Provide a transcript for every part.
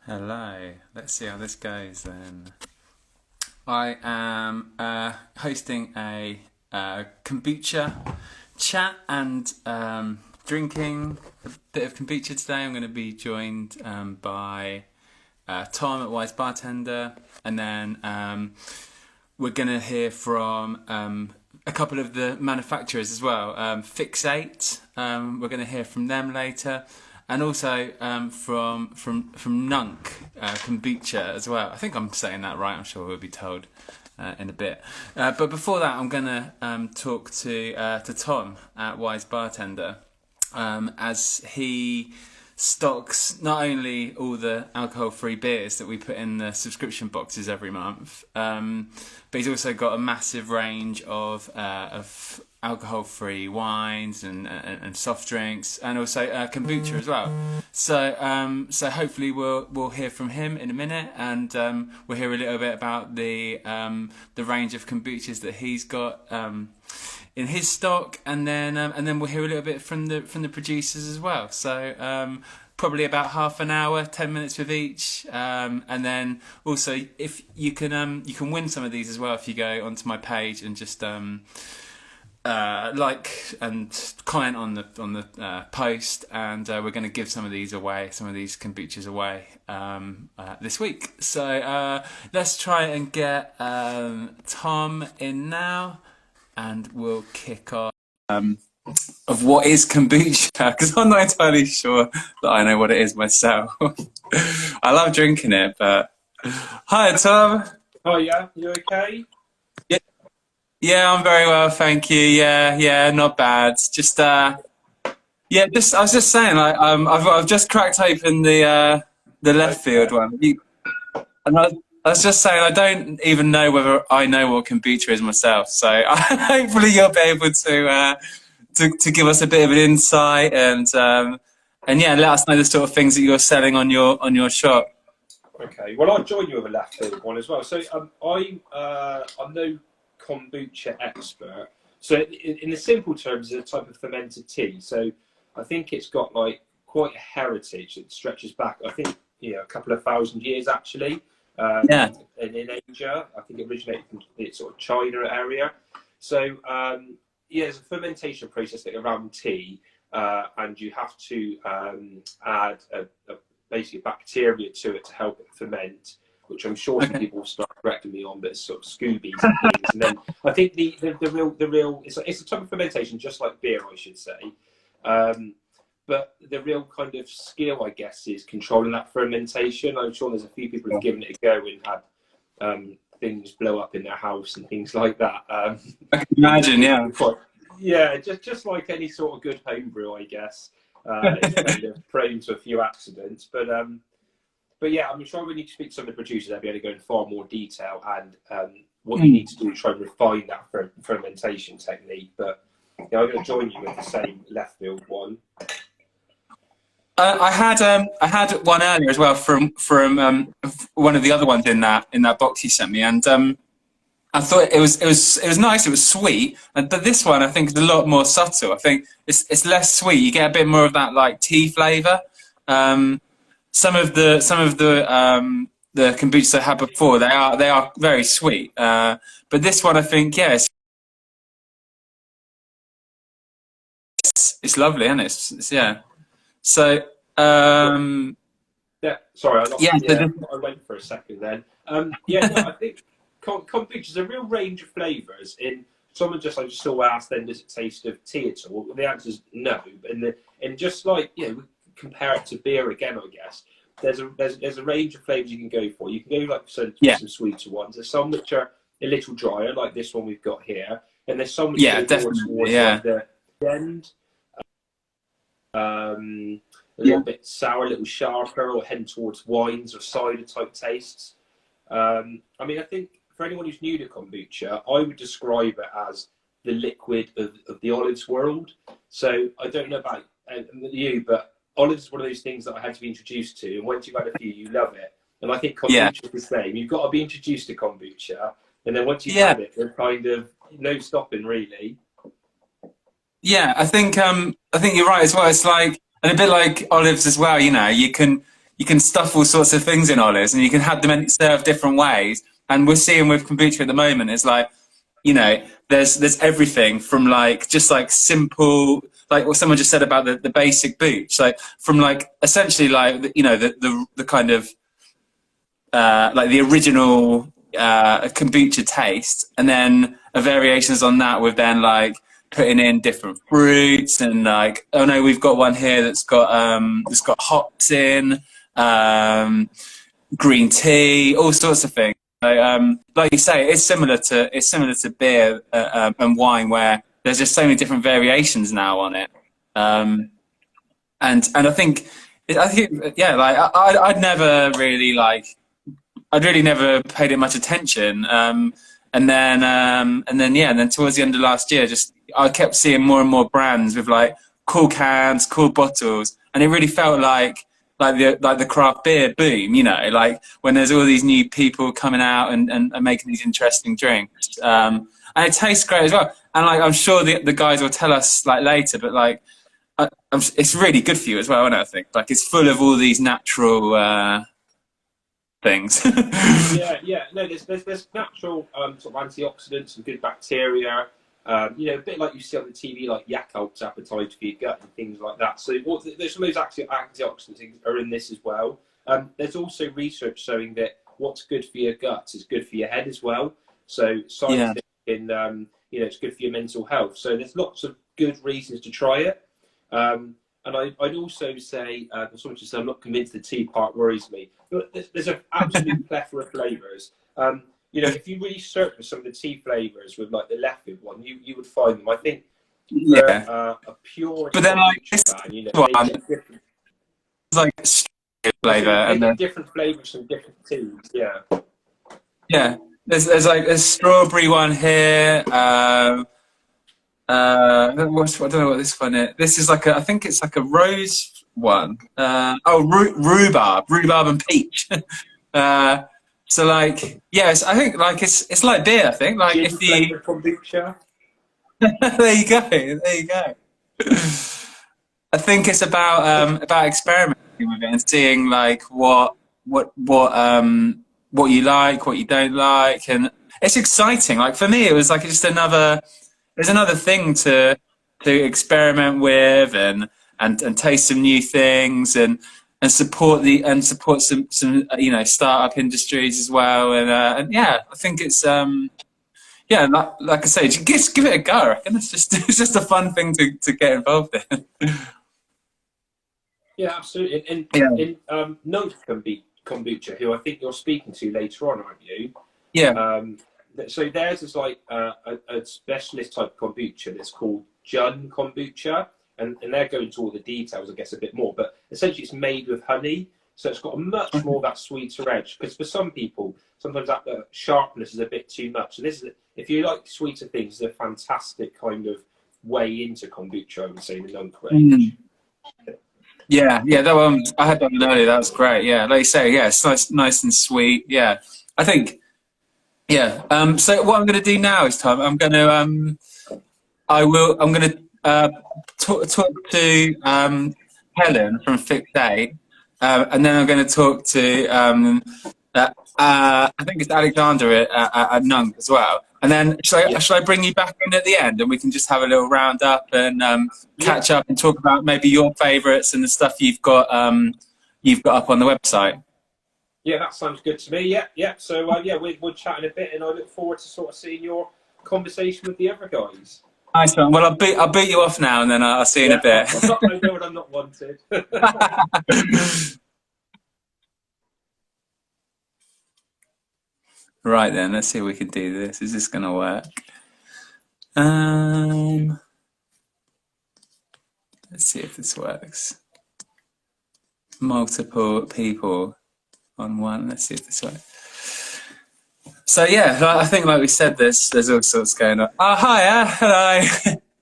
Hello, let's see how this goes then. I am hosting a kombucha chat and drinking a bit of kombucha today. I'm going to be joined by Tom at Wise Bartender, and then we're going to hear from a couple of the manufacturers as well. Fix8, we're going to hear from them later. And also from Nunk Kombucha as well. I think I'm saying that right. I'm sure we'll be told in a bit. But before that, I'm gonna talk to Tom at Wise Bartender, as he stocks not only all the alcohol-free beers that we put in the subscription boxes every month, but he's also got a massive range of alcohol-free wines and soft drinks, and also kombucha as well. So hopefully we'll hear from him in a minute, and we'll hear a little bit about the range of kombuchas that he's got in his stock, and then we'll hear a little bit from the producers as well. So probably about half an hour, 10 minutes with each, and then also if you can win some of these as well if you go onto my page and just like and comment on the post, and we're going to give some of these kombuchas away this week. So let's try and get Tom in now, and we'll kick off of what is kombucha, because I'm not entirely sure that I know what it is myself. I love drinking it, but hi Tom. Oh yeah, you okay? Yeah, I'm very well, thank you. Yeah, not bad. Just I was just saying, like, I've just cracked open the left field one, and I was just saying I don't even know whether I know what kombucha is myself. So hopefully you'll be able to give us a bit of an insight, and yeah, let us know the sort of things that you're selling on your shop. Okay, well I'll join you with a left field one as well. So I'm no kombucha expert. So in the simple terms, it's a type of fermented tea. So I think it's got like quite a heritage that stretches back, I think, a couple of thousand years actually. Yeah. And in Asia, I think it originated from the sort of China area. So there's a fermentation process that around tea, and you have to add basically bacteria to it to help it ferment, which I'm sure some people will start correcting me on, but it's sort of Scoobies and things. And then I think the real it's a type of fermentation, just like beer, I should say. But the real kind of skill, I guess, is controlling that fermentation. I'm sure there's a few people who've given it a go and had things blow up in their house and things like that. I can imagine, yeah. Yeah, just like any sort of good homebrew, I guess. It's kind of prone to a few accidents, but yeah, I'm sure when you speak to some of the producers, they'll be able to go in far more detail and what you need to do to try and refine that fermentation technique. But I'm going to join you with the same left field one. I had one earlier as well from one of the other ones in that box you sent me, and I thought it was nice. It was sweet, but this one I think is a lot more subtle. I think it's less sweet. You get a bit more of that like tea flavour. Some of the kombuchas I had before, they are very sweet, but this one I think, yeah, it's lovely, isn't it? It's yeah. So yeah, sorry, I went for a second then. I think kombucha is a real range of flavours. In someone I just saw asked, then does it taste of tea at all? Well, the answer is no. And just like we compare it to beer again, I guess there's a range of flavours you can go for. You can go like some sweeter ones. There's some which are a little drier, like this one we've got here, and there's some which go towards like the end. A little bit sour, a little sharper, or heading towards wines or cider type tastes. I mean, I think for anyone who's new to kombucha, I would describe it as the liquid of the olives world. So I don't know about you, but olives is one of those things that I had to be introduced to, and once you've had a few, you love it. And I think kombucha is the same. You've got to be introduced to kombucha, and then once you've had it, there's kind of no stopping really. Yeah, I think you're right as well. It's like, and a bit like olives as well. You can you can stuff all sorts of things in olives, and you can have them served different ways. And we're seeing with kombucha at the moment, it's like, you know, there's everything from like just like simple, like what someone just said about the basic booch, like from like essentially like, you know, the kind of like the original kombucha taste, and then variations on that with then like putting in different fruits and like, oh no, we've got one here that's got hops in, green tea, all sorts of things. Like you say, it's similar to beer and wine, where there's just so many different variations now on it. And I think yeah, like I'd never really like, I'd really never paid it much attention. And then yeah, and then towards the end of last year, just I kept seeing more and more brands with like cool cans, cool bottles, and it really felt like the craft beer boom, you know, like when there's all these new people coming out and making these interesting drinks. And it tastes great as well. And like I'm sure the guys will tell us like later, but like it's really good for you as well, isn't it? I think like it's full of all these natural things. Yeah. No, there's natural sort of antioxidants and good bacteria. You know, a bit like you see on the TV, like Yakult's appetite for your gut and things like that. So there's some of those antioxidants are in this as well. There's also research showing that what's good for your gut is good for your head as well. So science you know, it's good for your mental health. So there's lots of good reasons to try it. And I'd also say, someone just said, I'm not convinced the tea part worries me. But there's an absolute plethora of flavours. You know, if you really search for some of the tea flavours with like the Lefford one, you would find them. I think for a pure, but then like this fan, you know, one, it's like flavour, and then different flavours from different teas. Yeah. Yeah, there's like a strawberry one here. I don't know what this one is. This is like I think it's like a rose one. Rhubarb and peach. So like, yes, I think like it's like beer. I think like if the kombucha. there you go. I think it's about experimenting with it and seeing like what you like, what you don't like, and it's exciting. Like for me, it was like just another thing to experiment with and taste some new things and support some you know, startup industries as well. And yeah, I think it's yeah, like I say, just give it a go. I reckon it's just a fun thing to get involved in. Yeah, absolutely. And Nunk Kombucha, who I think you're speaking to later on, aren't you? Yeah. So theirs is like a specialist type of kombucha that's called Jun Kombucha, and they're going into all the details, I guess, a bit more. But essentially, it's made with honey, so it's got a much more of that sweeter edge. Because for some people, sometimes that sharpness is a bit too much. And this is, if you like sweeter things, it's a fantastic kind of way into kombucha, I would say, the Nunk range. Yeah, that one I had that one earlier. That was great. Yeah, like you say, yeah, it's nice and sweet. Yeah, I think. Yeah. So what I'm going to do now is, Tom, I'm going to talk to Helen from Fixed Day, and then I'm going to talk to I think it's Alexander at Nunk as well. And then shall I bring you back in at the end, and we can just have a little round up and catch up and talk about maybe your favourites and the stuff you've got up on the website. Yeah, that sounds good to me. Yeah. So we'll chat in a bit, and I look forward to sort of seeing your conversation with the other guys. Nice one. Well, I'll beat you off now, and then I'll see you in a bit. I know when I'm not wanted. Right then, let's see if we can do this. Is this going to work? Let's see if this works. Multiple people on one. Let's see if this works. So yeah, I think like we said, there's all sorts going on. Oh, hiya, hello.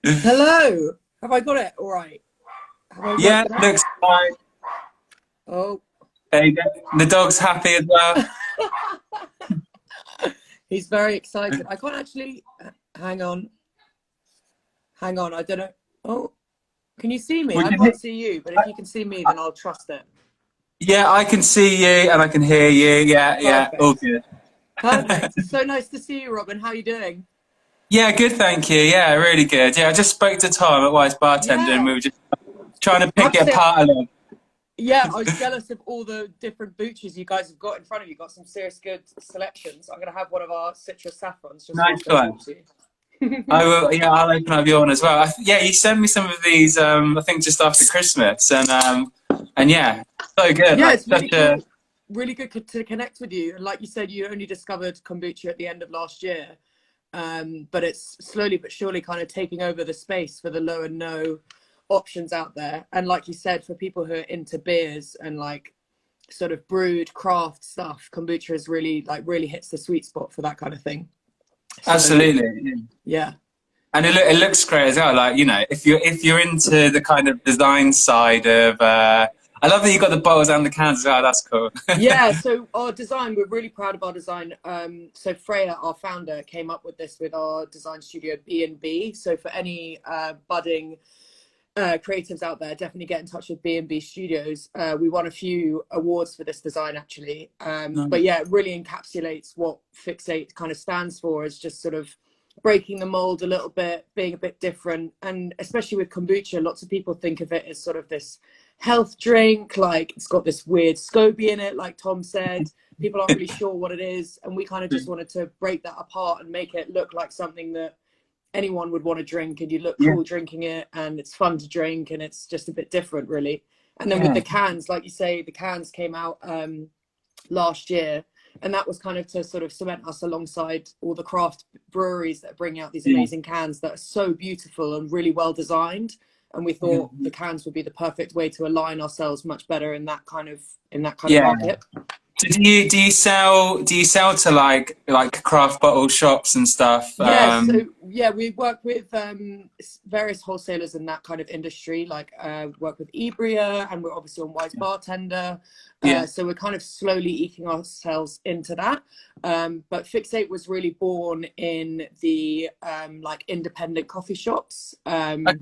Hello. Have I got it all right? Yeah, looks fine. Oh. There you go. The dog's happy as well. He's very excited. I can't actually. Hang on. I don't know. Oh, can you see me? I can't see you, but if you can see me, then I'll trust it. Yeah, I can see you and I can hear you. Yeah, yeah, all Perfect. good. Perfect. So nice to see you, Robin. How are you doing? Yeah, good, thank you. Yeah, really good. Yeah, I just spoke to Tom at Wise Bartender and Yeah. we were just trying to I have pick to it say, apart a little. yeah, I was jealous of all the different booches you guys have got in front of you. Got some serious good selections. I'm going to have one of our citrus saffrons just Nice whilst I one. talk to you. I will. Yeah, I'll open up your one as well. Yeah, you sent me some of these. I think just after Christmas, and yeah, so good. Yeah, Like it's such really a cool. Really good to connect with you. And like you said, you only discovered kombucha at the end of last year. But it's slowly but surely kind of taking over the space for the low and no options out there. And like you said, for people who are into beers and like sort of brewed craft stuff, kombucha is really hits the sweet spot for that kind of thing. So absolutely. yeah. And it looks great as well. Like, you know, if you're into the kind of design side of, I love that you got the bottles and the cans as well. That's cool. Yeah, so our design, we're really proud of our design. So Freya, our founder, came up with this with our design studio B&B. So for any budding creatives out there, definitely get in touch with B&B Studios. We won a few awards for this design actually. But Nice. yeah, it really encapsulates what Fixate kind of stands for, is just sort of breaking the mold a little bit, being a bit different. And especially with kombucha, lots of people think of it as sort of this health drink, like it's got this weird SCOBY in it, like Tom said. People aren't really sure what it is. And we kind of just wanted to break that apart and make it look like something that anyone would want to drink, and you look Yeah, cool drinking it, and it's fun to drink, and it's just a bit different really. And then with yeah, the cans, like you say, the cans came out last year, and that was kind of to sort of cement us alongside all the craft breweries that bring out these yeah, amazing cans that are so beautiful and really well designed. And we thought yeah. the cans would be the perfect way to align ourselves much better in that kind of Yeah. market. So do you sell to like craft bottle shops and stuff? Yeah, so yeah, we work with various wholesalers in that kind of industry, like work with Ebria, and we're obviously on Wise Bartender. Yeah. So we're kind of slowly eking ourselves into that. But Fixate was really born in the like independent coffee shops. Okay.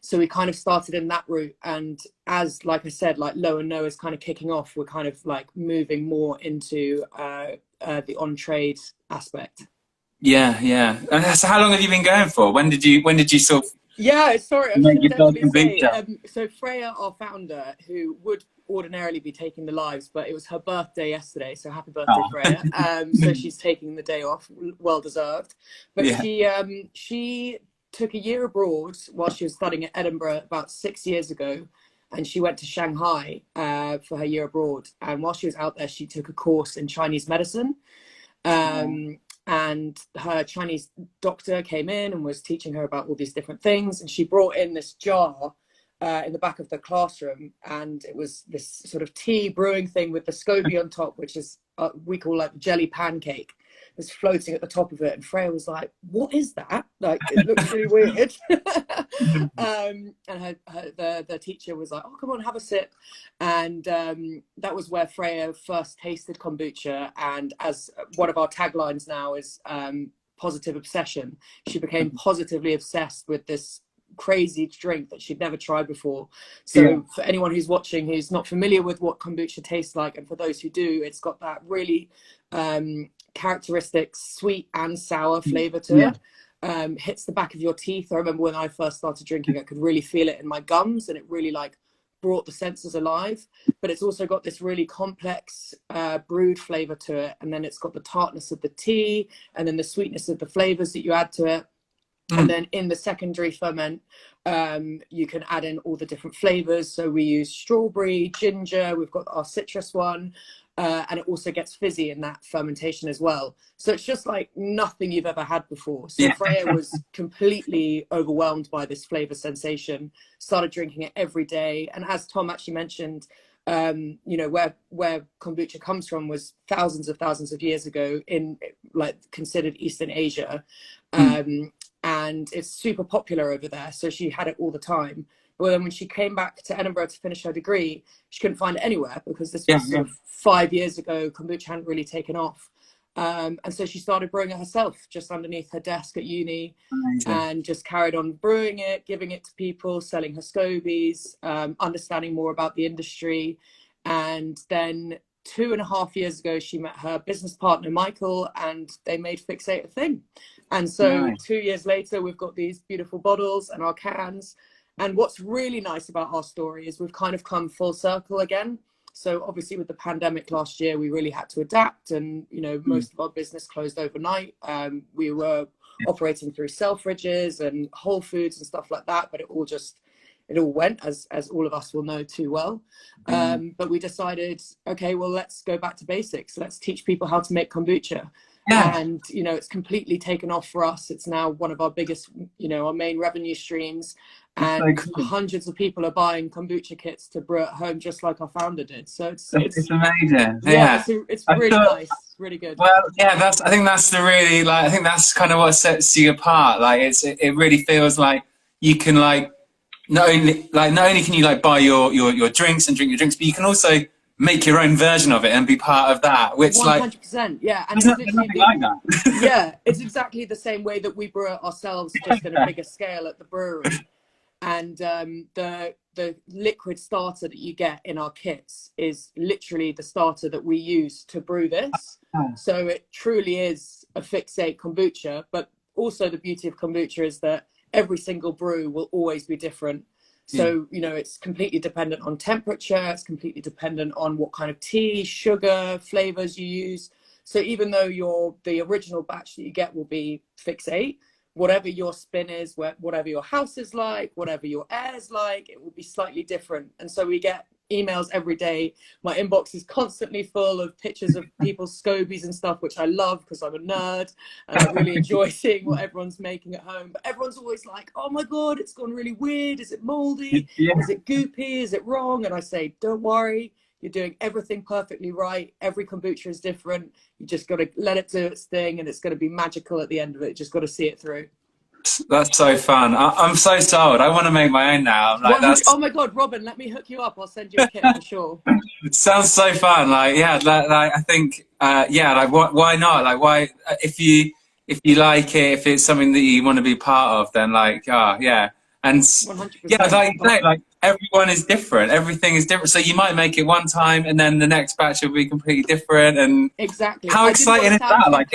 So we kind of started in that route, and as like I said, like Low and No is kind of kicking off, we're kind of like moving more into the on trade aspect. Yeah, yeah. And so how long have you been going for? When did you sort of Yeah, sorry, I make should your first definitely say. kombucha? So Freya, our founder, who would ordinarily be taking the lives, but it was her birthday yesterday, so happy birthday, Oh. Freya. So she's taking the day off, well deserved. But Yeah. she took a year abroad while she was studying at Edinburgh about 6 years ago, and she went to Shanghai for her year abroad. And while she was out there, she took a course in Chinese medicine. Oh. And her Chinese doctor came in and was teaching her about all these different things. And she brought in this jar in the back of the classroom, and it was this sort of tea brewing thing with the SCOBY on top, which is we call like jelly pancake. Was floating at the top of it, and Freya was like, "What is that? Like, it looks really weird." And the teacher was like, "Oh, come on, have a sip." And that was where Freya first tasted kombucha. And as one of our taglines now is positive obsession, she became positively obsessed with this crazy drink that she'd never tried before. Yeah. So for anyone who's watching who's not familiar with what kombucha tastes like, and for those who do, it's got that really characteristic sweet and sour flavor to Yeah. it. Hits the back of your teeth. I remember when I first started drinking, I could really feel it in my gums, and it really like brought the senses alive. But it's also got this really complex brewed flavor to it, and then it's got the tartness of the tea, and then the sweetness of the flavors that you add to it. And then in the secondary ferment, you can add in all the different flavors. So we use strawberry, ginger, we've got our citrus one, and it also gets fizzy in that fermentation as well. So it's just like nothing you've ever had before. So Yeah. Freya was completely overwhelmed by this flavor sensation, started drinking it every day. And as Tom actually mentioned, you know, where kombucha comes from was thousands of years ago in like considered Eastern Asia. And it's super popular over there. So she had it all the time. But then when she came back to Edinburgh to finish her degree, she couldn't find it anywhere because this Yeah. was sort of 5 years ago. Kombucha hadn't really taken off. And so she started brewing it herself just underneath her desk at uni, Amazing. and just carried on brewing it, giving it to people, selling her scobies, understanding more about the industry. And then 2.5 years ago, she met her business partner, Michael, and they made Fixate a thing. And so Nice. 2 years later, we've got these beautiful bottles and our cans. And what's really nice about our story is we've kind of come full circle again. So obviously with the pandemic last year, we really had to adapt, and most of our business closed overnight. We were operating through Selfridges and Whole Foods and stuff like that, but it all went, as all of us will know too well. But we decided, okay, well, let's go back to basics. Let's teach people how to make kombucha. Yeah. And it's completely taken off for us. It's now one of our biggest, our main revenue streams. And So cool. hundreds of people are buying kombucha kits to brew at home, just like our founder did. So it's amazing. yeah, it's really nice, really good. Well, yeah, I think that's the really, like, I think that's kind of what sets you apart. Like, it really feels like you can, like, not only can you like buy your drinks and drink your drinks, but you can also make your own version of it and be part of that, which 100%, yeah. And there's nothing like that. Yeah, it's exactly the same way that we brew it ourselves, just at a bigger scale at the brewery. And the liquid starter that you get in our kits is literally the starter that we use to brew this. So it truly is a Fixate kombucha. But also the beauty of kombucha is that every single brew will always be different. So, it's completely dependent on temperature. It's completely dependent on what kind of tea, sugar, flavors you use. So even though the original batch that you get will be Fixate, whatever your spin is, whatever your house is like, whatever your air is like, it will be slightly different. And so we get emails every day. My inbox is constantly full of pictures of people's scobies and stuff, which I love because I'm a nerd and I really enjoy seeing what everyone's making at home. But everyone's always like, oh my God, it's gone really weird. Is it moldy? Is it goopy? Is it wrong? And I say, don't worry. You're doing everything perfectly right. Every kombucha is different. You just got to let it do its thing, and it's going to be magical at the end of it. You just got to see it through. That's so fun. I'm so sold. I want to make my own now. Like, oh my God, Robin, let me hook you up. I'll send you a kit for sure. It sounds so fun. Like, yeah, like I think, yeah, like why not? Like, why if you like it, if it's something that you want to be part of, then like, yeah, and 100%. yeah, like you say, like everyone is different. Everything is different. So you might make it one time, and then the next batch will be completely different. And exactly, how exciting is that? Like,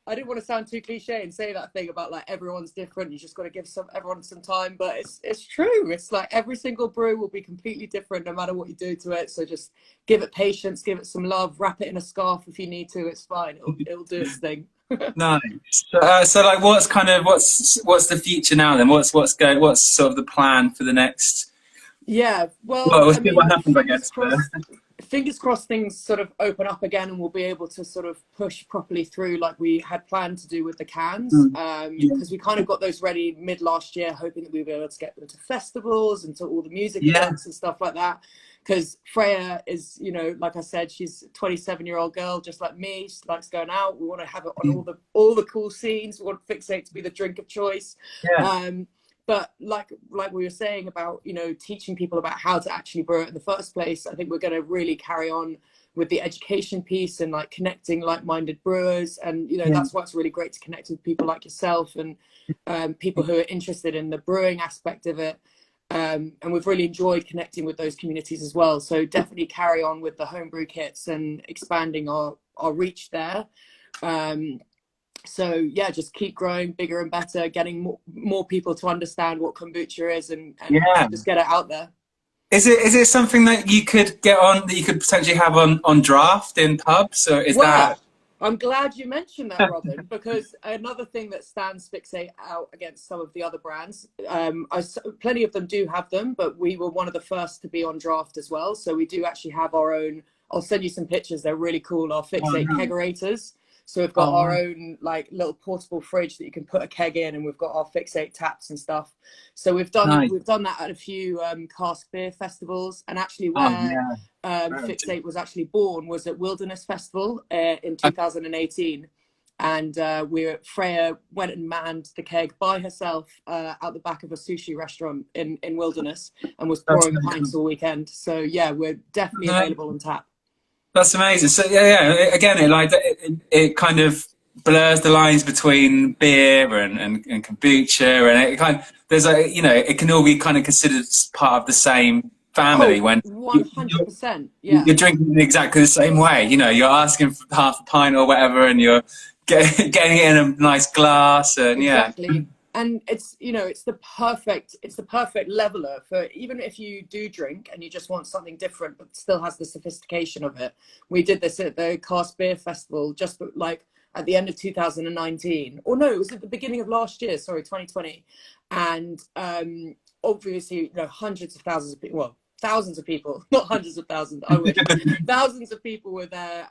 I didn't want to sound too cliche and say that thing about like everyone's different. You just got to give everyone some time, but it's true. It's like every single brew will be completely different no matter what you do to it. So just give it patience, give it some love, wrap it in a scarf if you need to. It's fine. It'll do its thing. Nice. So like, what's the future now then? What's sort of the plan for the next? Yeah. Well, we'll see what happens, I guess. Fingers crossed things sort of open up again and we'll be able to sort of push properly through like we had planned to do with the cans, because we kind of got those ready mid last year, hoping that we would be able to get them to festivals and to all the music events and stuff like that. Because Freya is, like I said, she's a 27-year-old girl just like me. She likes going out. We want to have it on all the cool scenes. We want Fixate to be the drink of choice. But like we were saying about, teaching people about how to actually brew it in the first place, I think we're going to really carry on with the education piece and like connecting like-minded brewers. And, that's why it's really great to connect with people like yourself and people who are interested in the brewing aspect of it. And we've really enjoyed connecting with those communities as well. So definitely carry on with the homebrew kits and expanding our reach there. So yeah, just keep growing bigger and better, getting more people to understand what kombucha is and just get it out there. Is it something that you could get on, that you could potentially have on draft in pubs, or is that? I'm glad you mentioned that, Robin, because another thing that stands Fixate out against some of the other brands, plenty of them do have them, but we were one of the first to be on draft as well. So we do actually have our own. I'll send you some pictures. They're really cool. Our Fixate kegerators. So we've got our own like little portable fridge that you can put a keg in, and we've got our Fixate taps and stuff. So we've done that at a few cask beer festivals, and actually where Fixate was actually born was at Wilderness Festival in 2018, and Freya went and manned the keg by herself out the back of a sushi restaurant in Wilderness and was pouring pints all weekend. So yeah, we're definitely available on tap. That's amazing. So yeah. Again, it kind of blurs the lines between beer and kombucha, and it kind of, there's it can all be kind of considered part of the same family when 100%. Yeah. you're drinking in exactly the same way. You know, you're asking for half a pint or whatever, and you're getting it in a nice glass, and exactly. And it's, you know, it's the perfect leveler for even if you do drink and you just want something different but still has the sophistication of it. We did this at the Cask Beer Festival just like at the end of 2019, or no, it was at the beginning of last year, sorry, 2020. And obviously, you know, hundreds of thousands of people, well, thousands of people, not hundreds of thousands, I wish. Thousands of people were there,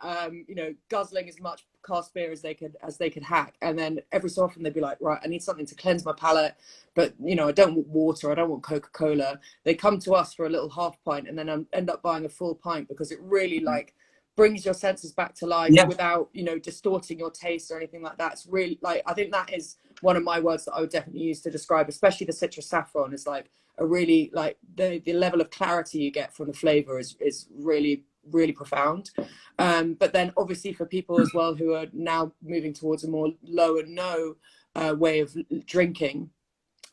you know, guzzling as much cask beer as they could hack. And then every so often they'd be like, right, I need something to cleanse my palate, but you know, I don't want water, I don't want Coca-Cola. They come to us for a little half pint and then end up buying a full pint because it really like brings your senses back to life without, you know, distorting your taste or anything like that. It's really like, I think that is one of my words that I would definitely use to describe, especially the citrus saffron, is like a really like the level of clarity you get from the flavor is really, really profound. But then obviously for people as well who are now moving towards a more low and no way of drinking,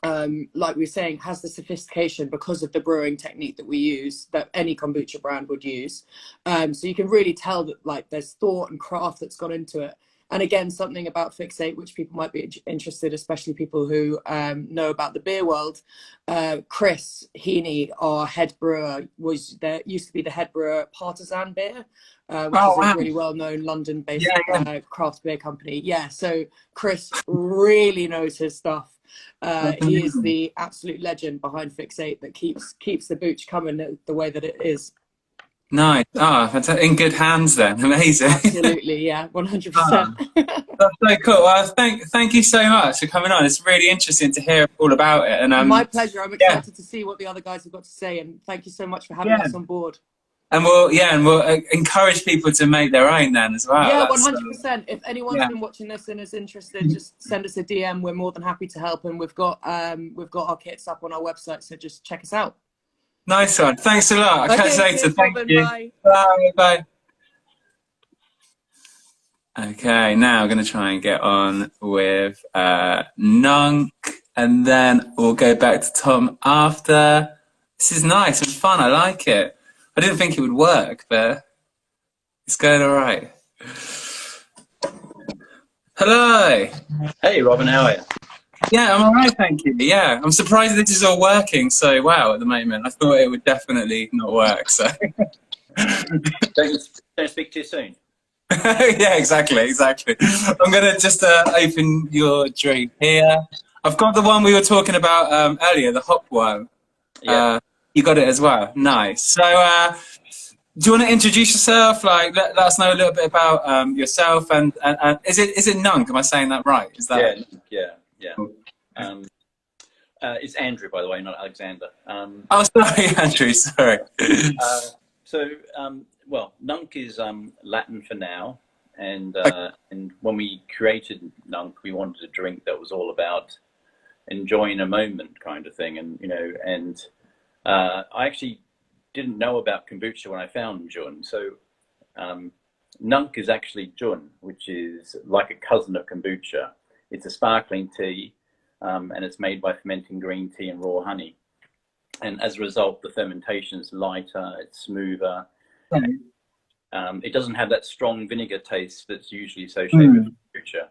like we were saying, has the sophistication because of the brewing technique that we use, that any kombucha brand would use. So you can really tell that like there's thought and craft that's gone into it. And again, something about Fixate, which people might be interested, especially people who know about the beer world. Chris Heaney, our head brewer, used to be the head brewer at Partisan Beer, which is a really well-known London-based craft beer company. Yeah, so Chris really knows his stuff. He is the absolute legend behind Fixate that keeps the booch coming the way that it is. Nice. That's in good hands then. Amazing. Absolutely, yeah, 100%. That's so cool. Well, thank you so much for coming on. It's really interesting to hear all about it. And my pleasure. I'm excited to see what the other guys have got to say, and thank you so much for having us on board. And we'll encourage people to make their own then as well. Yeah, 100%. If anyone's been watching this and is interested, just send us a DM. We're more than happy to help, and we've got our kits up on our website, so just check us out. Nice one. Thanks a lot. I'll catch you later. Thank you. Bye. Bye. Okay, now I'm going to try and get on with Nunk, and then we'll go back to Tom after. This is nice and fun. I like it. I didn't think it would work, but it's going all right. Hello. Hey, Robin, how are you? Yeah, I'm all right, thank you. Yeah, I'm surprised this is all working so well at the moment. I thought it would definitely not work, so. Don't speak too soon. Yeah, exactly. I'm going to just open your drink here. I've got the one we were talking about earlier, the hop one. Yeah. You got it as well. Nice. So, do you want to introduce yourself? Like, let us know a little bit about yourself. And is it Nunk? Am I saying that right? Is that? Yeah. It's Andrew, by the way, not Alexander. Oh, sorry, Andrew. Sorry. Well, Nunk is Latin for now, and when we created Nunk, we wanted a drink that was all about enjoying a moment, kind of thing, and I actually didn't know about kombucha when I found Jun. So Nunk is actually Jun, which is like a cousin of kombucha. It's a sparkling tea, and it's made by fermenting green tea and raw honey. And as a result, the fermentation is lighter, it's smoother. It doesn't have that strong vinegar taste that's usually associated with kombucha.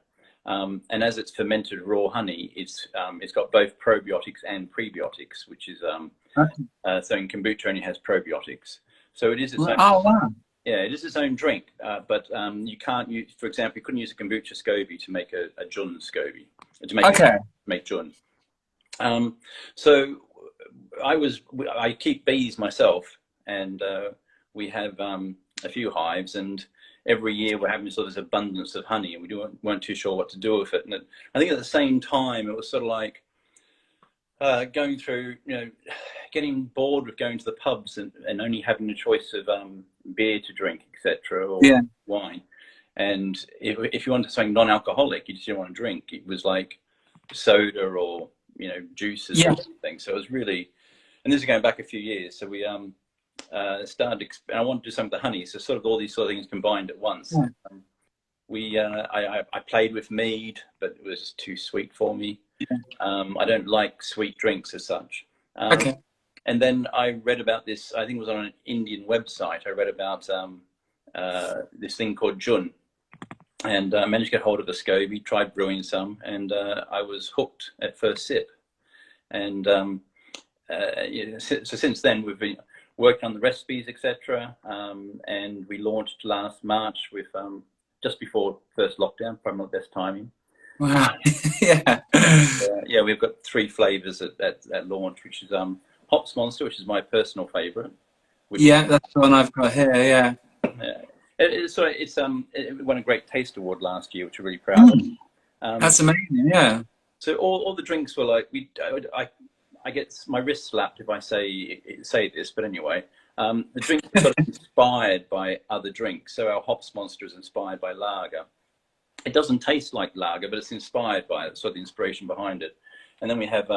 And as it's fermented raw honey, it's got both probiotics and prebiotics, which is so in kombucha only has probiotics. So it is its own. Oh wow! Yeah, it is its own drink, but you can't use, for example, you couldn't use a kombucha SCOBY to make a Jun SCOBY to make Jun. So I keep bees myself, and we have a few hives, and every year we're having sort of this abundance of honey, and we weren't too sure what to do with it. And I think at the same time, it was sort of like going through, getting bored with going to the pubs and only having a choice of beer to drink, etc., or wine. And if you wanted something non-alcoholic, you just didn't want to drink. It was like soda or juices or something. So it was really, and this is going back a few years. So we started, and I wanted to do something with the honey. So sort of all these sort of things combined at once. Yeah. I played with mead, but it was too sweet for me. I don't like sweet drinks as such. and then I read about this, I think it was on an Indian website, I read about this thing called Jun, and I managed to get hold of a SCOBY, tried brewing some, and I was hooked at first sip. And so since then we've been working on the recipes, etc. And we launched last March with just before first lockdown, probably not the best timing. Wow. Yeah. Yeah, we've got 3 flavors at launch, which is Hops Monster, which is my personal favorite. Yeah, that's the one I've got here. Yeah. It won a great taste award last year, which we're really proud of. That's amazing. Yeah. So all the drinks were like, I get my wrist slapped if I say this, but anyway, the drinks are sort of inspired by other drinks. So our Hops Monster is inspired by lager. It doesn't taste like lager, but it's inspired by it, sort of the inspiration behind it. And then we have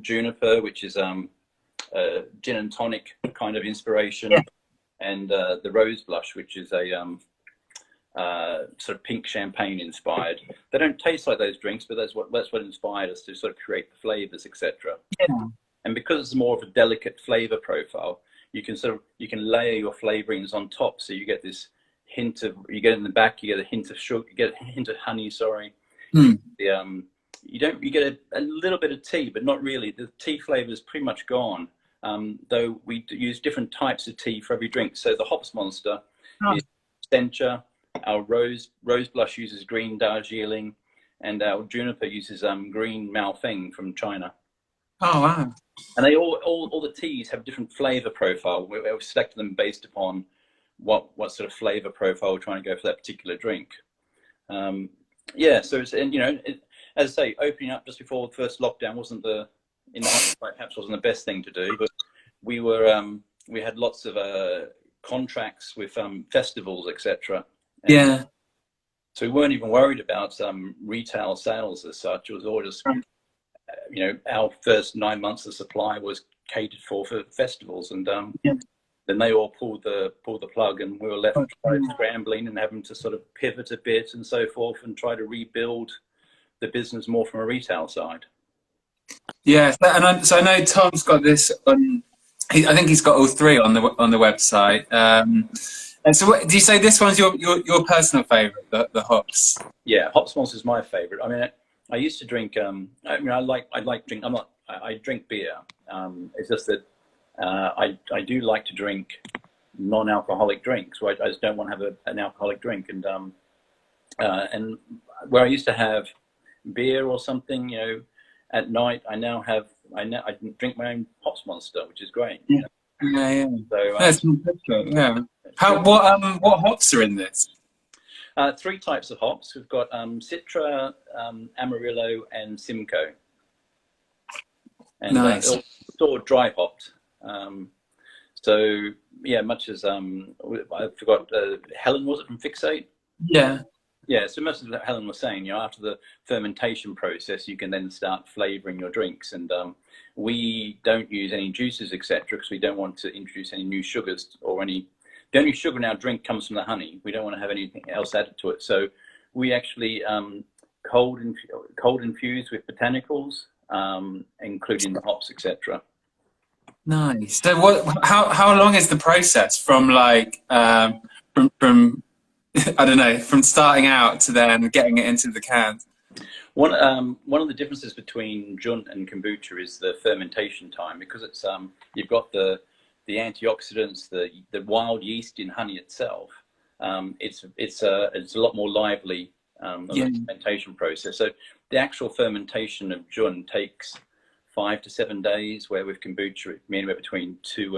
Juniper, which is gin and tonic kind of inspiration, and the Rose Blush, which is a sort of pink champagne inspired. They don't taste like those drinks, but that's what inspired us to sort of create the flavors, etc. Yeah. And because it's more of a delicate flavor profile, you can layer your flavorings on top, so you get this hint of, you get in the back, you get a hint of sugar, you get a hint of honey, sorry. You get a little bit of tea, but not really. The tea flavor is pretty much gone, though we use different types of tea for every drink. So the Hops Monster is Sencha, our Rose Blush uses green Darjeeling, and our Juniper uses green Maofeng from China. Oh wow. And they all the teas have different flavor profile. We select them based upon what sort of flavor profile we're trying to go for that particular drink. Yeah, so it's, and as I say, opening up just before the first lockdown wasn't perhaps wasn't the best thing to do, but we had lots of contracts with festivals, etc. Yeah. So we weren't even worried about retail sales as such. It was all just, our first 9 months of supply was catered for festivals, and then they all pulled the plug, and we were left scrambling and having to sort of pivot a bit and so forth, and try to rebuild the business more from a retail side. Yeah, and so I know Tom's got this on. I think he's got all 3 on the website. And so, do you say this one's your personal favourite, the hops? Yeah, Hops Monster is my favourite. I mean, I used to drink. I drink. I drink beer. It's just that I do like to drink non-alcoholic drinks. So I just don't want to have an alcoholic drink. And where I used to have beer or something, at night, I drink my own Hops Monster, which is great. Yeah. Yeah. So that's fantastic. Yeah. What hops are in this? 3 types of hops. We've got Citra, Amarillo, and Simcoe. And nice. It's all dry hopped. So yeah, much as I forgot, Helen, was it from Fixate? Yeah. Yeah, so much as Helen was saying, after the fermentation process, you can then start flavouring your drinks. And we don't use any juices, etc., because we don't want to introduce any new sugars or any. The only sugar in our drink comes from the honey. We don't want to have anything else added to it. So we actually cold infuse with botanicals, including the hops, etc. Nice. So how long is the process from from I don't know, from starting out to then getting it into the cans? One of the differences between Jun and Kombucha is the fermentation time, because it's you've got the antioxidants, the wild yeast in honey itself. It's a lot more lively the fermentation process. So the actual fermentation of Jun takes 5 to 7 days, where with Kombucha it's anywhere between 2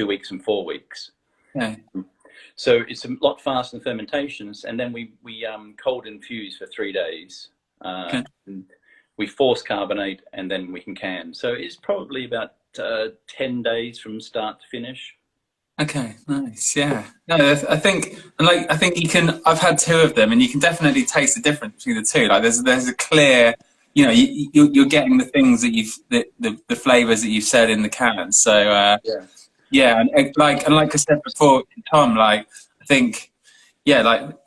weeks and 4 weeks. Okay. So it's a lot faster than fermentations, and then we cold infuse for 3 days. Okay. And we force carbonate, and then we can. So it's probably about 10 days from start to finish. Okay, nice. Yeah. No, I think you can. I've had 2 of them, and you can definitely taste the difference between the 2. Like there's a clear, you're getting the things that the flavors that you've said in the can. So yeah, and like I said before, Tom, I think,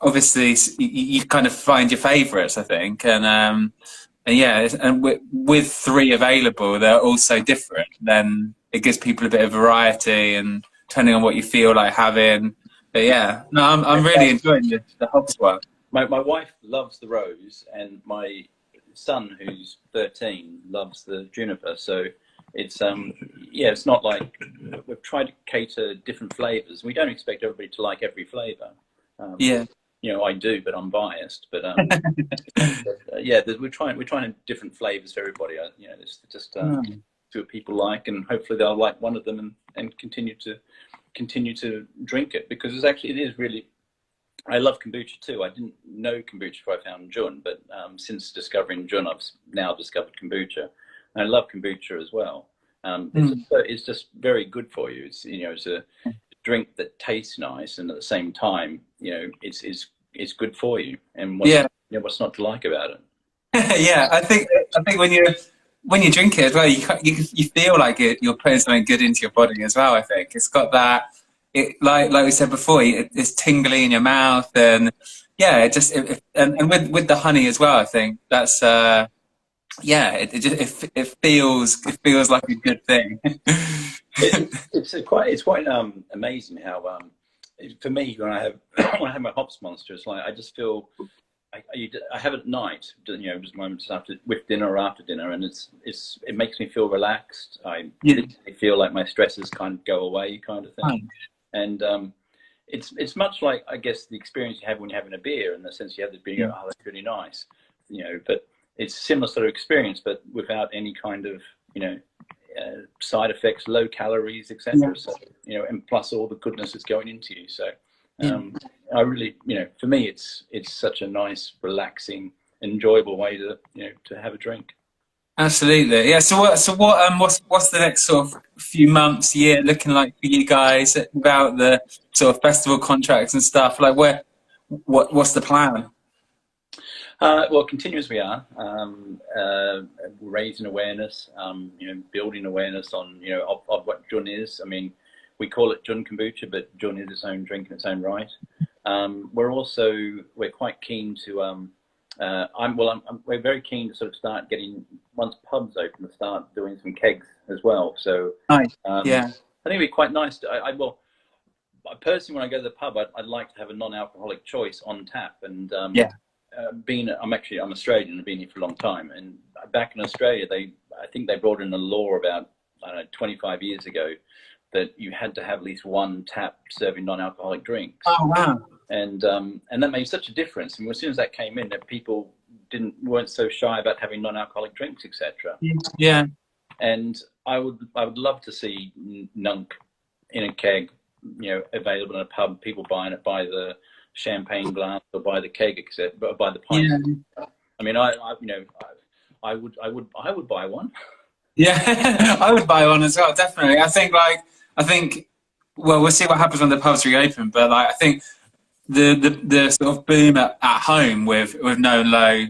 obviously you kind of find your favorites, I think, and with 3 available, they're all so different. Then it gives people a bit of variety and depending on what you feel like having. But yeah, no, I'm really enjoying the hops one. My wife loves the rose, and my son, who's 13, loves the juniper. So it's yeah, it's not like we've tried to cater different flavors. We don't expect everybody to like every flavor. Yeah, you know, I do, but I'm biased. But yeah, we're trying different flavors for everybody. You know, it's just see what people like, and hopefully they'll like one of them and continue to drink it, because it is really. I love kombucha too. I didn't know kombucha before I found Jun, but since discovering Jun, I've now discovered kombucha. And I love kombucha as well. It's just very good for you. It's, you know, it's a drink that tastes nice, and at the same time, you know, it's good for you. And what's not to like about it? Yeah, I think when you drink it as well, you feel like you're putting something good into your body as well. I think it's got that. It like we said before, it's tingly in your mouth, and yeah, and with the honey as well. I think that's it feels like a good thing. It's quite amazing how for me when I have my hops monster, it's like I just feel I have it at night, you know, just after with dinner or after dinner, and it makes me feel relaxed. I feel like my stresses kind of go away, kind of thing. And it's much like, I guess, the experience you have when you're having a beer, in the sense you have the beer, oh, that's really nice, you know. But it's a similar sort of experience, but without any kind of, you know, side effects, low calories, etc. So, you know, and plus all the goodness that's going into you. So I really, you know, for me, it's such a nice, relaxing, enjoyable way to, you know, to have a drink. Absolutely, yeah. So what's the next sort of few months, year looking like for you guys about the sort of festival contracts and stuff? Like, what's the plan? Well, continue as we are, raising awareness, you know, building awareness on, you know, of what Jun is. I mean, we call it Jun Kombucha, but Jun is its own drink in its own right. We're quite keen to. We're very keen to sort of start getting, once pubs open, to start doing some kegs as well. So nice. I think it'd be quite nice to. Personally, when I go to the pub, I'd like to have a non-alcoholic choice on tap. And I'm Australian. I've been here for a long time. And back in Australia, I think they brought in a law about 25 years ago that you had to have at least one tap serving non-alcoholic drinks. Oh wow. And that made such a difference. And as soon as that came in, that people weren't so shy about having non-alcoholic drinks, etc. Yeah. And I would love to see Nunk in a keg, you know, available in a pub. People buying it by the champagne glass or by the keg, etc. By the pint. Yeah. I mean, I would buy one. Yeah, I would buy one as well. Definitely. I think. Well, we'll see what happens when the pubs reopen. But like, I think the sort of boom at home with no low,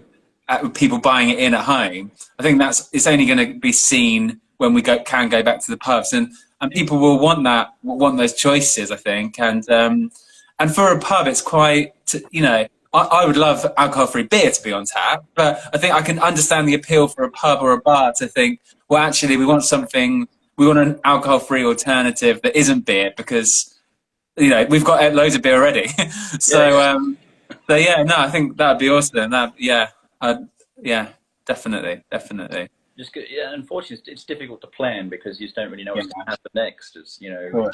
people buying it in at home, I think it's only going to be seen when we can go back to the pubs, and people will want those choices, I think, and for a pub it's quite, you know, I would love alcohol-free beer to be on tap, but I think I can understand the appeal for a pub or a bar to think, well, actually we want an alcohol-free alternative that isn't beer, because you know, we've got loads of beer already. So I think that'd be awesome. Definitely. Just unfortunately, it's difficult to plan because you just don't really know what's going to happen next. It's, you know,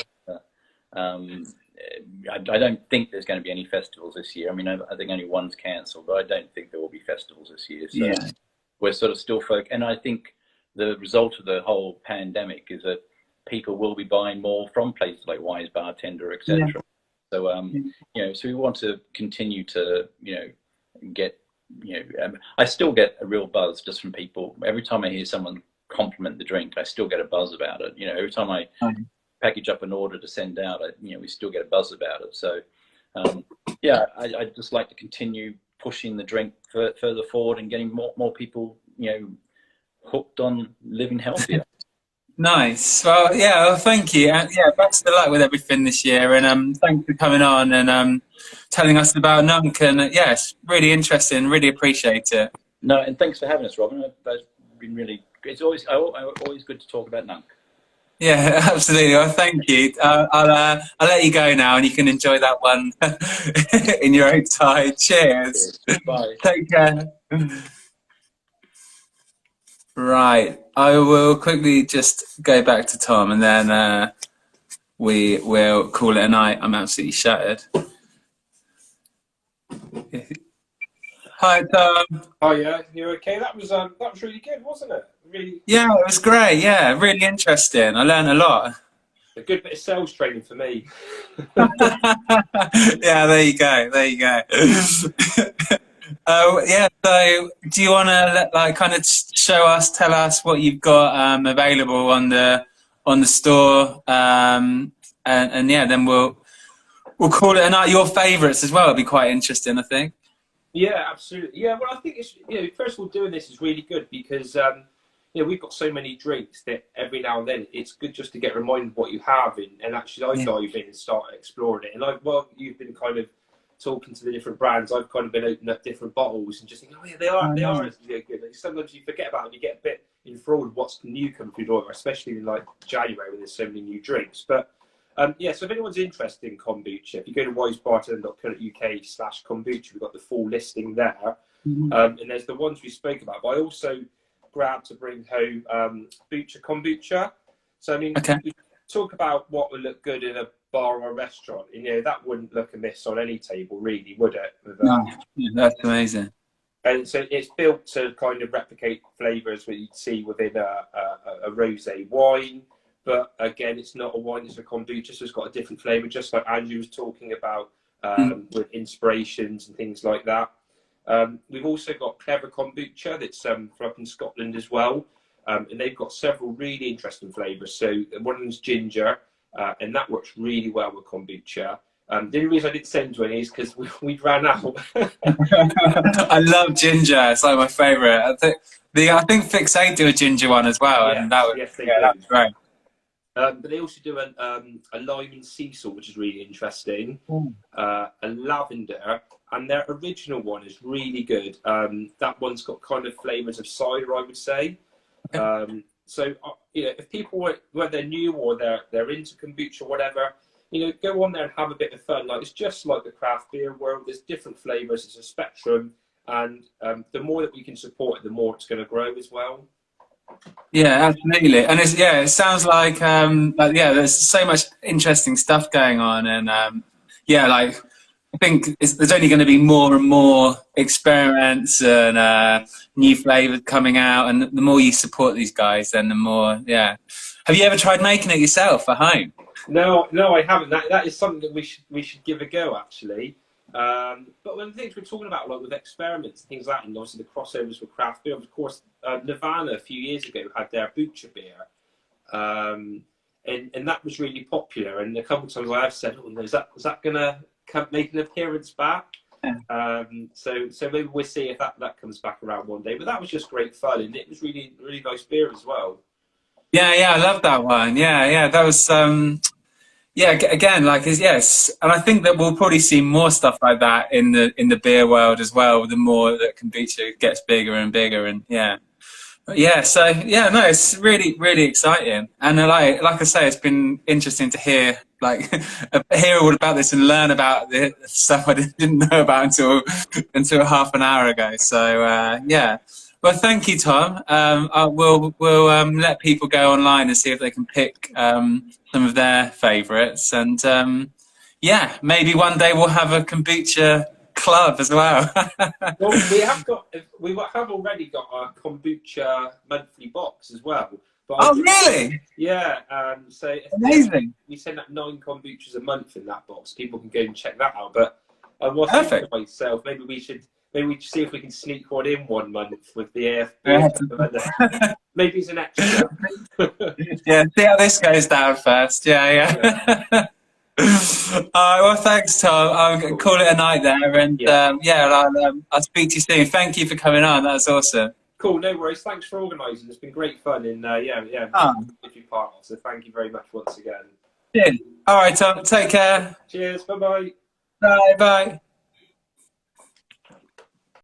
I don't think there's going to be any festivals this year. I mean, I think only one's cancelled, but I don't think there will be festivals this year. So we're sort of still focused, and I think the result of the whole pandemic is that people will be buying more from places like Wise Bartender, etc. So you know, so we want to continue to, you know, get, you know, I still get a real buzz just from people. Every time I hear someone compliment the drink, I still get a buzz about it. You know, every time I package up an order to send out, you know, we still get a buzz about it. So I'd just like to continue pushing the drink further forward and getting more people, you know, hooked on living healthier. Nice. Well, thank you. And best of luck with everything this year. And thanks for coming on and telling us about Nunk. And it's really interesting. Really appreciate it. No, and thanks for having us, Robin. That's been really. It's always good to talk about Nunk. Yeah, absolutely. Well, thank you. I'll let you go now, and you can enjoy that one in your own time. Cheers. Bye. Take care. Right. I will quickly just go back to Tom, and then we will call it a night. I'm absolutely shattered. Hi, Tom. Oh yeah, you're okay. That was really good, wasn't it? Really. Yeah, it was great. Yeah, really interesting. I learned a lot. A good bit of sales training for me. Yeah, there you go. There you go. Yeah. So, do you want to like kind of tell us what you've got available on the store, and yeah, then we'll call it a night. Your favourites as well. It'll be quite interesting, I think. Yeah, absolutely. Yeah, well, I think it's first of all, doing this is really good because we've got so many drinks that every now and then it's good just to get reminded what you have and actually I dive in and start exploring it. And you've been kind of talking to the different brands. I've kind of been opening up different bottles and just thinking, oh yeah, they are good. Like, sometimes you forget about it and you get a bit enthralled with what's new coming through the door, especially in like January when there's so many new drinks. But so if anyone's interested in kombucha, if you go to wisebartender.co.uk/kombucha, we've got the full listing there. And there's the ones we spoke about. But I also grabbed to bring home Bucha Kombucha. So, I mean, we talk about what would look good in a bar or a restaurant. And, that wouldn't look amiss on any table, really, would it? No, that's amazing. And so it's built to kind of replicate flavours that you'd see within a rosé wine. But again, it's not a wine, it's a kombucha, so it's got a different flavour, just like Andrew was talking about with inspirations and things like that. We've also got Clever Kombucha that's from up in Scotland as well. And they've got several really interesting flavours. So one of them's ginger, and that works really well with kombucha. The only reason I did send one is because we'd ran out. I love ginger. It's like my favourite. I think Fix 8 do a ginger one as well. Yeah, and that was great. But they also do a lime and sea salt, which is really interesting. A lavender, and their original one is really good. That one's got kind of flavours of cider, I would say. So if people whether they're new or they're into kombucha or whatever, go on there and have a bit of fun. Like, it's just like the craft beer world. There's different flavours. It's a spectrum, and the more that we can support it, the more it's going to grow as well. Yeah, absolutely. And it sounds like there's so much interesting stuff going on, and I think there's only going to be more and more experiments and new flavors coming out, and the more you support these guys, then the more. Yeah. Have you ever tried making it yourself at home? No, I haven't. That is something that we should give a go, actually. But one of the things we're talking about, like with experiments and things like that, and obviously the crossovers with craft beer, of course, Nirvana a few years ago had their Bucha beer, and that was really popular. And a couple of times I have said, "Oh, is that gonna make an appearance back?" So maybe we'll see if that comes back around one day. But that was just great fun, and it was really really nice beer as well. Yeah, I love that one. Yeah, that was. Yeah, again, yes, and I think that we'll probably see more stuff like that in the beer world as well. The more that kombucha gets bigger and bigger, and it's really really exciting. And like I say, it's been interesting to hear all about this and learn about the stuff I didn't know about until half an hour ago. So Well, thank you, Tom. We'll let people go online and see if they can pick some of their favourites, and maybe one day we'll have a kombucha club as well. Well, we have already got our kombucha monthly box as well. But really? Yeah. So amazing. We send out 9 kombuchas a month in that box. People can go and check that out. But I was thinking to myself, maybe we should see if we can sneak one in one month with the AFB. Maybe it's an extra. Yeah, see how this goes down first. Yeah. Well, thanks, Tom. I'm going to call it a night there, and I'll speak to you soon. Thank you for coming on. That was awesome. Cool, no worries. Thanks for organising. It's been great fun, and if you're part of. So thank you very much once again. Yeah. All right, Tom. Take care. Cheers. Bye-bye. Bye.